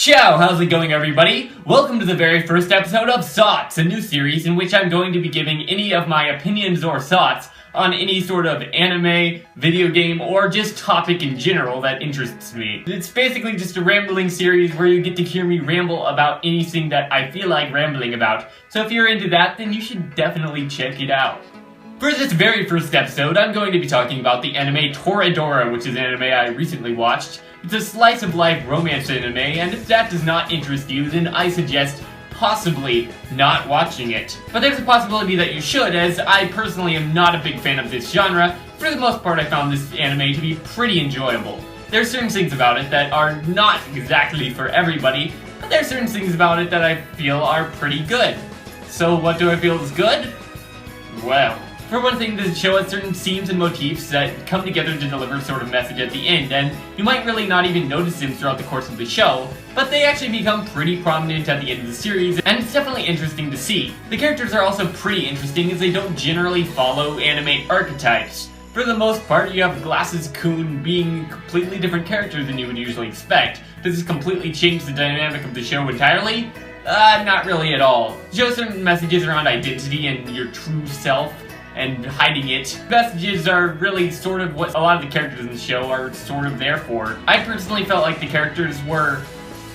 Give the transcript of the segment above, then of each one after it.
Ciao, how's it going everybody? Welcome to the very first episode of Thoughts, a new series in which I'm going to be giving any of my opinions or thoughts on any sort of anime, video game, or just topic in general that interests me. It's basically just a rambling series where you get to hear me ramble about anything that I feel like rambling about. So if you're into that, then you should definitely check it out. For this very first episode, I'm going to be talking about the anime Toradora, which is an anime I recently watched. It's a slice-of-life romance anime, and if that does not interest you, then I suggest possibly not watching it. But there's a possibility that you should, as I personally am not a big fan of this genre. For the most part, I found this anime to be pretty enjoyable. There are certain things about it that are not exactly for everybody, but there are certain things about it that I feel are pretty good. So what do I feel is good? Well, for one thing, the show has certain themes and motifs that come together to deliver sort of message at the end, and you might really not even notice them throughout the course of the show, but they actually become pretty prominent at the end of the series, and it's definitely interesting to see. The characters are also pretty interesting as they don't generally follow anime archetypes. For the most part, you have Glasses Kun being completely different characters than you would usually expect. Does this completely change the dynamic of the show entirely? Not really at all. It shows certain messages around identity and your true self, and hiding it. Messages are really sort of what a lot of the characters in the show are sort of there for. I personally felt like the characters were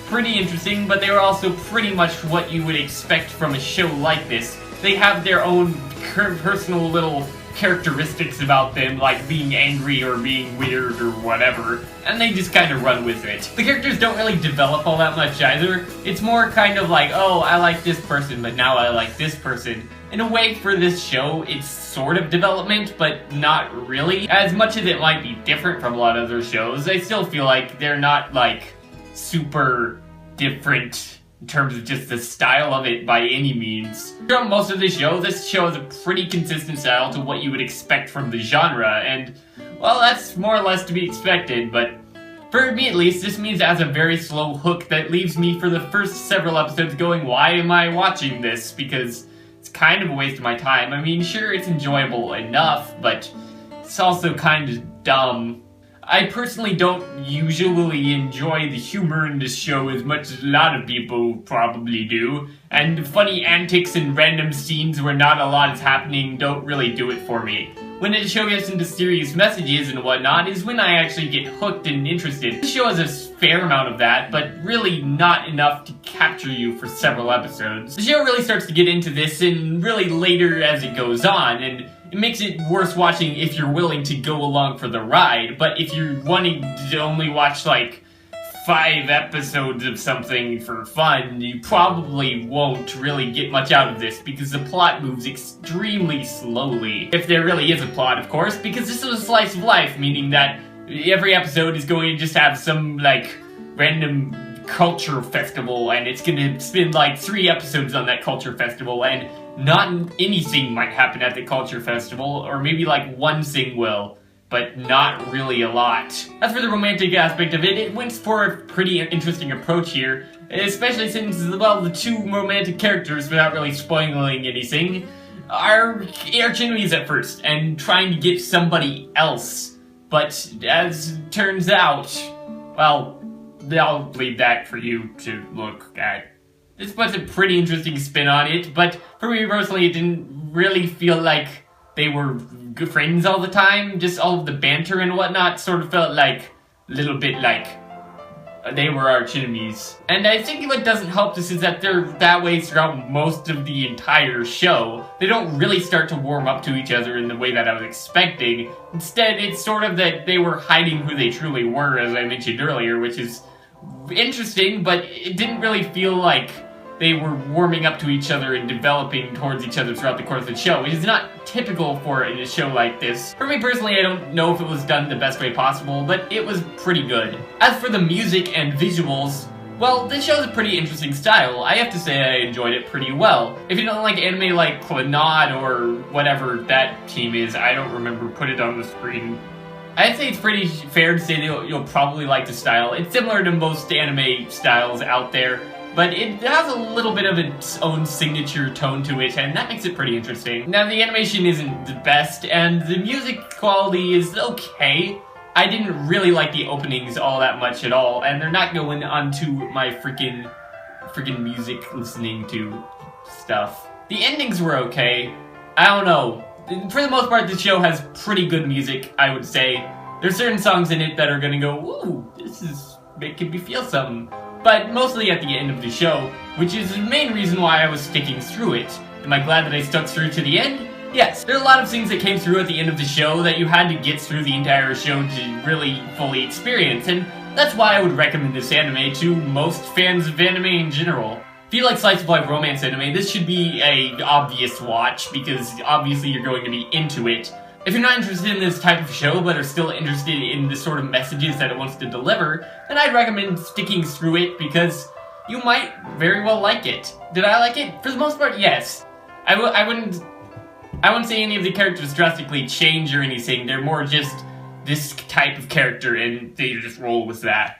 pretty interesting, but they were also pretty much what you would expect from a show like this. They have their own personal little characteristics about them, like being angry or being weird or whatever, and they just kind of run with it. The characters don't really develop all that much either. It's more kind of like, oh, I like this person, but now I like this person. In a way, for this show, it's sort of development, but not really. As much as it might be different from a lot of other shows, I still feel like they're not, like, super different in terms of just the style of it by any means. Throughout most of the show, this show has a pretty consistent style to what you would expect from the genre, and, well, that's more or less to be expected, but for me at least, this means it has a very slow hook that leaves me for the first several episodes going, why am I watching this? Because it's kind of a waste of my time. I mean, sure, it's enjoyable enough, but it's also kind of dumb. I personally don't usually enjoy the humor in this show as much as a lot of people probably do, and funny antics and random scenes where not a lot is happening don't really do it for me. When a show gets into serious messages and whatnot is when I actually get hooked and interested. This show has a fair amount of that, but really not enough to capture you for several episodes. The show really starts to get into this and really later as it goes on, and it makes it worth watching if you're willing to go along for the ride, but if you're wanting to only watch like 5 episodes of something for fun, you probably won't really get much out of this because the plot moves extremely slowly. If there really is a plot, of course, because this is a slice of life, meaning that every episode is going to just have some, like, random culture festival, and it's gonna spend, like, 3 episodes on that culture festival, and not anything might happen at the culture festival, or maybe, like, one thing will, but not really a lot. As for the romantic aspect of it, it went for a pretty interesting approach here, especially since, well, the 2 romantic characters, without really spoiling anything, are arch enemies at first, and trying to get somebody else. But as turns out, well, I'll leave that for you to look at. This was a pretty interesting spin on it, but for me personally, it didn't really feel like they were good friends all the time. Just all of the banter and whatnot sort of felt like a little bit like they were arch enemies. And I think what doesn't help this is that they're that way throughout most of the entire show. They don't really start to warm up to each other in the way that I was expecting. Instead, it's sort of that they were hiding who they truly were, as I mentioned earlier, which is interesting, but it didn't really feel like they were warming up to each other and developing towards each other throughout the course of the show, which is not typical for a show like this. For me personally, I don't know if it was done the best way possible, but it was pretty good. As for the music and visuals, well, this show's a pretty interesting style. I have to say I enjoyed it pretty well. If you don't like anime like Clannad or whatever that team is, I don't remember, put it on the screen. I'd say it's pretty fair to say that you'll probably like the style. It's similar to most anime styles out there, but it has a little bit of its own signature tone to it, and that makes it pretty interesting. Now, the animation isn't the best, and the music quality is okay. I didn't really like the openings all that much at all, and they're not going onto my freaking music listening to stuff. The endings were okay. I don't know. For the most part, the show has pretty good music, I would say. There's certain songs in it that are gonna go, ooh, this is making me feel something. But mostly at the end of the show, which is the main reason why I was sticking through it. Am I glad that I stuck through to the end? Yes, there are a lot of things that came through at the end of the show that you had to get through the entire show to really fully experience, and that's why I would recommend this anime to most fans of anime in general. If you like slice of life romance anime, this should be a obvious watch, because obviously you're going to be into it. If you're not interested in this type of show, but are still interested in the sort of messages that it wants to deliver, then I'd recommend sticking through it, because you might very well like it. Did I like it? For the most part, yes. I wouldn't say any of the characters drastically change or anything. They're more just this type of character, and they just roll with that.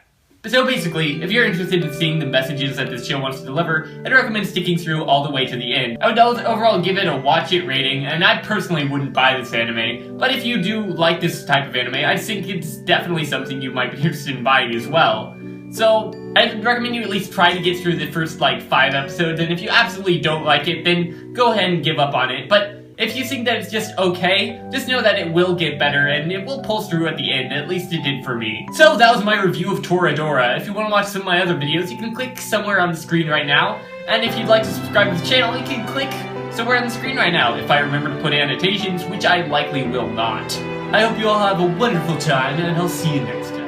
So basically, if you're interested in seeing the messages that this show wants to deliver, I'd recommend sticking through all the way to the end. I would overall give it a watch it rating, and I personally wouldn't buy this anime, but if you do like this type of anime, I think it's definitely something you might be interested in buying as well. So, I'd recommend you at least try to get through the first, 5 episodes, and if you absolutely don't like it, then go ahead and give up on it, but if you think that it's just okay, just know that it will get better and it will pull through at the end, at least it did for me. So that was my review of Toradora. If you want to watch some of my other videos, you can click somewhere on the screen right now. And if you'd like to subscribe to the channel, you can click somewhere on the screen right now, if I remember to put annotations, which I likely will not. I hope you all have a wonderful time, and I'll see you next time.